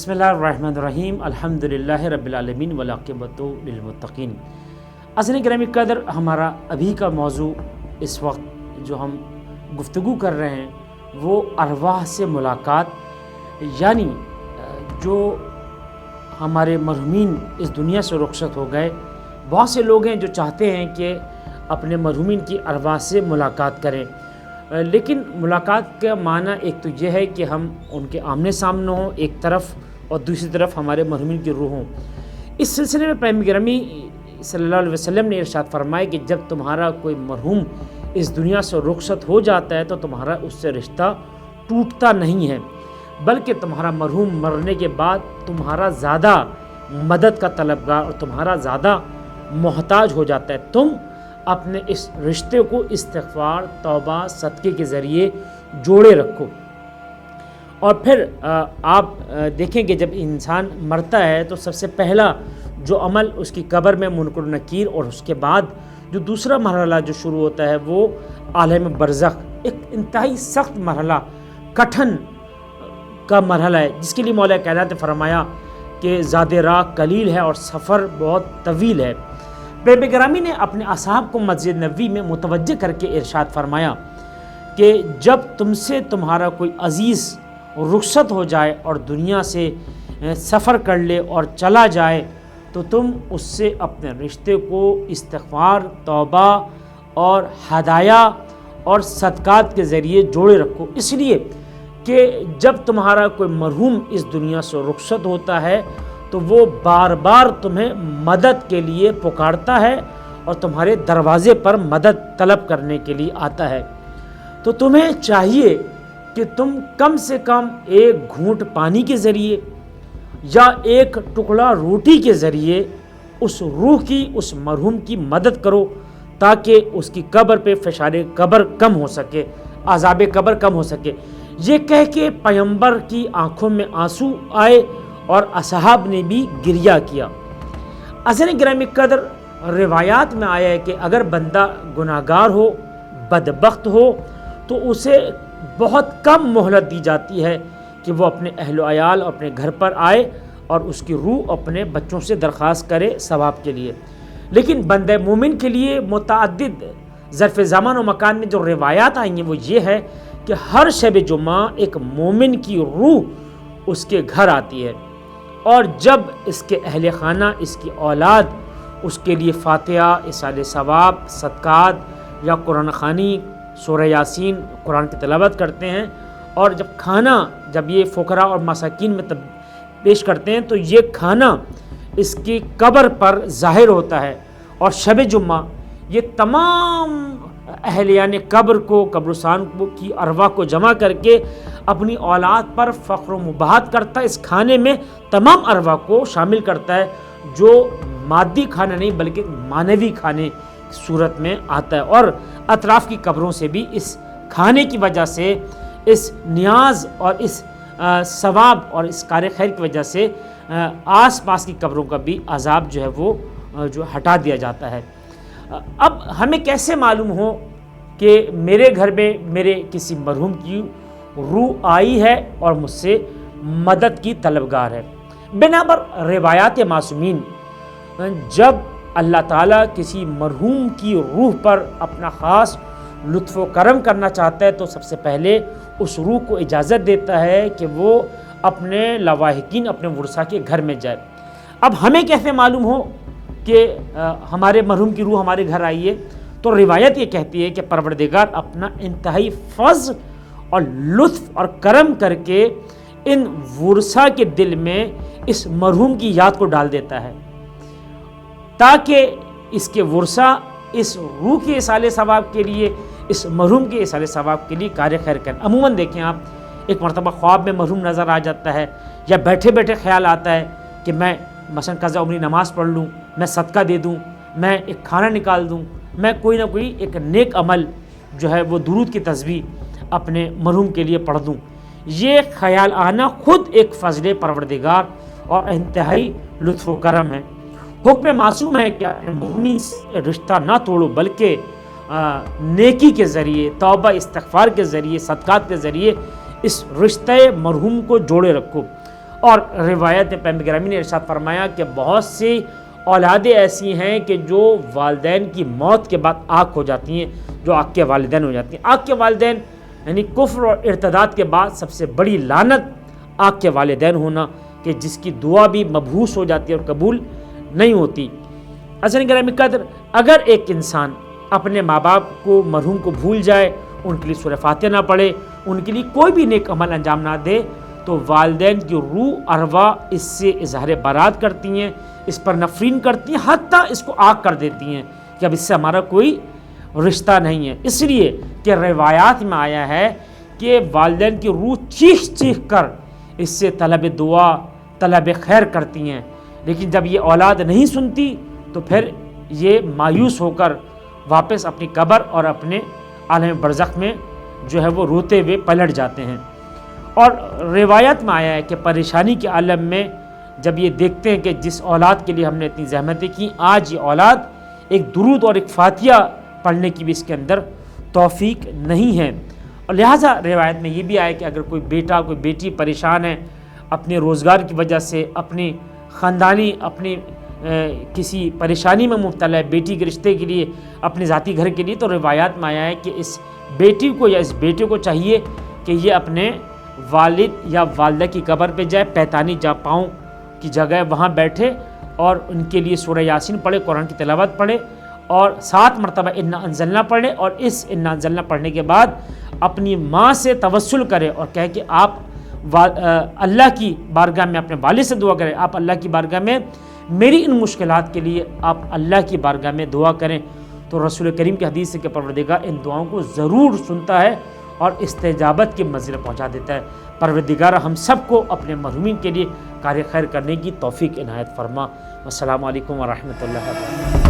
بسم اللہ الرحمن الرحیم الحمدللہ رب العالمین والعاقبۃ للمتقین۔ عزیزان گرامی قدر، ہمارا ابھی کا موضوع اس وقت جو ہم گفتگو کر رہے ہیں وہ ارواح سے ملاقات، یعنی جو ہمارے مرحومین اس دنیا سے رخصت ہو گئے، بہت سے لوگ ہیں جو چاہتے ہیں کہ اپنے مرحومین کی ارواح سے ملاقات کریں، لیکن ملاقات کا معنی ایک تو یہ ہے کہ ہم ان کے آمنے سامنے ہوں ایک طرف، اور دوسری طرف ہمارے مرحومین کی روح ہوں۔ اس سلسلے میں پیغمبر گرامی صلی اللہ علیہ وسلم نے ارشاد فرمایا کہ جب تمہارا کوئی مرحوم اس دنیا سے رخصت ہو جاتا ہے تو تمہارا اس سے رشتہ ٹوٹتا نہیں ہے، بلکہ تمہارا مرحوم مرنے کے بعد تمہارا زیادہ مدد کا طلبگار اور تمہارا زیادہ محتاج ہو جاتا ہے۔ تم اپنے اس رشتے کو استغفار، توبہ، صدقے کے ذریعے جوڑے رکھو۔ اور پھر آپ دیکھیں کہ جب انسان مرتا ہے تو سب سے پہلا جو عمل اس کی قبر میں منکر و نکیر، اور اس کے بعد جو دوسرا مرحلہ جو شروع ہوتا ہے وہ عالم برزخ، ایک انتہائی سخت مرحلہ، کٹھن کا مرحلہ ہے، جس کے لیے مولا کائنات نے فرمایا کہ زاد راہ قلیل ہے اور سفر بہت طویل ہے۔ پیغمبر گرامی نے اپنے اصحاب کو مسجد نبوی میں متوجہ کر کے ارشاد فرمایا کہ جب تم سے تمہارا کوئی عزیز رخصت ہو جائے اور دنیا سے سفر کر لے اور چلا جائے تو تم اس سے اپنے رشتے کو استغفار، توبہ اور ہدایہ اور صدقات کے ذریعے جوڑے رکھو، اس لیے کہ جب تمہارا کوئی مرحوم اس دنیا سے رخصت ہوتا ہے تو وہ بار بار تمہیں مدد کے لیے پکارتا ہے اور تمہارے دروازے پر مدد طلب کرنے کے لیے آتا ہے۔ تو تمہیں چاہیے کہ تم کم سے کم ایک گھونٹ پانی کے ذریعے یا ایک ٹکڑا روٹی کے ذریعے اس روح کی، اس مرحوم کی مدد کرو، تاکہ اس کی قبر پہ فشار قبر کم ہو سکے، عذاب قبر کم ہو سکے۔ یہ کہہ کے پیغمبر کی آنکھوں میں آنسو آئے اور اصحاب نے بھی گریہ کیا۔ عزیزان گرامی قدر، روایات میں آیا ہے کہ اگر بندہ گناہگار ہو، بدبخت ہو، تو اسے بہت کم مہلت دی جاتی ہے کہ وہ اپنے اہل و عیال اور اپنے گھر پر آئے اور اس کی روح اپنے بچوں سے درخواست کرے ثواب کے لیے۔ لیکن بندہ مومن کے لیے متعدد ظرف زمان و مکان میں جو روایات آئی ہیں وہ یہ ہے کہ ہر شب جمعہ ایک مومن کی روح اس کے گھر آتی ہے، اور جب اس کے اہل خانہ، اس کی اولاد اس کے لیے فاتحہ، ایصال ثواب، صدقات یا قرآن خوانی، سورہ یاسین، قرآن کی تلاوت کرتے ہیں، اور جب کھانا جب یہ فقراء اور مساکین میں پیش کرتے ہیں تو یہ کھانا اس کی قبر پر ظاہر ہوتا ہے، اور شب جمعہ یہ تمام اہلیان قبر کو، قبرستان کی ارواح کو جمع کر کے اپنی اولاد پر فخر و مباحت کرتا ہے۔ اس کھانے میں تمام ارواح کو شامل کرتا ہے، جو مادی کھانا نہیں بلکہ معنوی کھانے کی صورت میں آتا ہے، اور اطراف کی قبروں سے بھی اس کھانے کی وجہ سے، اس نیاز اور اس ثواب اور اس کار خیر کی وجہ سے آس پاس کی قبروں کا بھی عذاب جو ہے وہ جو ہٹا دیا جاتا ہے۔ اب ہمیں کیسے معلوم ہو کہ میرے گھر میں میرے کسی مرحوم کی روح آئی ہے اور مجھ سے مدد کی طلبگار ہے؟ بنابر روایات معصومین، جب اللہ تعالیٰ کسی مرحوم کی روح پر اپنا خاص لطف و کرم کرنا چاہتا ہے تو سب سے پہلے اس روح کو اجازت دیتا ہے کہ وہ اپنے لواحقین، اپنے ورثاء کے گھر میں جائے۔ اب ہمیں کیسے معلوم ہو کہ ہمارے مرحوم کی روح ہمارے گھر آئی ہے؟ تو روایت یہ کہتی ہے کہ پروردگار اپنا انتہائی فضل اور لطف اور کرم کر کے ان ورثاء کے دل میں اس مرحوم کی یاد کو ڈال دیتا ہے، تاکہ اس کے ورثاء اس روح کے ایصال ثواب کے لیے، اس مرحوم کے ایصال ثواب کے لیے کار خیر کریں۔ عموماً دیکھیں آپ، ایک مرتبہ خواب میں مرحوم نظر آ جاتا ہے، یا بیٹھے بیٹھے خیال آتا ہے کہ میں مثلا قضا عمری نماز پڑھ لوں، میں صدقہ دے دوں، میں ایک کھانا نکال دوں، میں کوئی نہ کوئی ایک نیک عمل جو ہے وہ درود کی تسبیح اپنے مرحوم کے لیے پڑھ دوں۔ یہ خیال آنا خود ایک فضل پروردگار اور انتہائی لطف و کرم ہے۔ حکم معصوم ہے کہ مرحوم سے رشتہ نہ توڑو، بلکہ نیکی کے ذریعے، توبہ استغفار کے ذریعے، صدقات کے ذریعے اس رشتہ مرحوم کو جوڑے رکھو۔ اور روایت میں پیغمبر گرامی نے ارشاد فرمایا کہ بہت سی اولادیں ایسی ہیں کہ جو والدین کی موت کے بعد آگ ہو جاتی ہیں، جو آگ کے والدین ہو جاتی ہیں۔ آگ کے والدین یعنی کفر اور ارتداد کے بعد سب سے بڑی لعنت آگ کے والدین ہونا، کہ جس کی دعا بھی مبہوس ہو جاتی ہے اور قبول نہیں ہوتی۔ حضرت گرامی قدر، اگر ایک انسان اپنے ماں باپ کو، مرحوم کو بھول جائے، ان کے لیے سورہ فاتحہ نہ پڑھے، ان کے لیے کوئی بھی نیک عمل انجام نہ دے، تو والدین کی روح ارواح اس سے اظہار برات کرتی ہیں، اس پر نفرین کرتی ہیں، حتیٰ اس کو آگ کر دیتی ہیں کہ اب اس سے ہمارا کوئی رشتہ نہیں ہے۔ اس لیے کہ روایات میں آیا ہے کہ والدین کی روح چیخ چیخ کر اس سے طلب دعا، طلب خیر کرتی ہیں، لیکن جب یہ اولاد نہیں سنتی تو پھر یہ مایوس ہو کر واپس اپنی قبر اور اپنے عالم برزخ میں جو ہے وہ روتے ہوئے پلٹ جاتے ہیں۔ اور روایت میں آیا ہے کہ پریشانی کے عالم میں جب یہ دیکھتے ہیں کہ جس اولاد کے لیے ہم نے اتنی زحمتیں کی، آج یہ اولاد ایک درود اور ایک فاتحہ پڑھنے کی بھی اس کے اندر توفیق نہیں ہے، اور لہٰذا روایت میں یہ بھی آیا کہ اگر کوئی بیٹا، کوئی بیٹی پریشان ہے اپنے روزگار کی وجہ سے، اپنی خاندانی، اپنی کسی پریشانی میں مبتلا ہے، بیٹی کے رشتے کے لیے، اپنے ذاتی گھر کے لیے، تو روایات میں آیا ہے کہ اس بیٹی کو یا اس بیٹے کو چاہیے کہ یہ اپنے والد یا والدہ کی قبر پہ جائے، پیتانی جا پاؤں کی جگہ وہاں بیٹھے اور ان کے لیے سورہ یاسین پڑھے، قرآن کی تلاوت پڑھے، اور 7 مرتبہ انا انزلنا پڑھے، اور اس انا انزلنا پڑھنے کے بعد اپنی ماں سے توسل کرے اور کہے کہ آپ اللہ کی بارگاہ میں اپنے والد سے دعا کریں، آپ اللہ کی بارگاہ میں میری ان مشکلات کے لیے آپ اللہ کی بارگاہ میں دعا کریں، تو رسول کریم کی حدیث ہے کہ پروردگار ان دعاؤں کو ضرور سنتا ہے اور استجابت کی منزل پہنچا دیتا ہے۔ پروردگار ہم سب کو اپنے مرحومین کے لیے کار خیر کرنے کی توفیق عنایت فرما۔ السلام علیکم ورحمۃ اللہ وبرکاتہ۔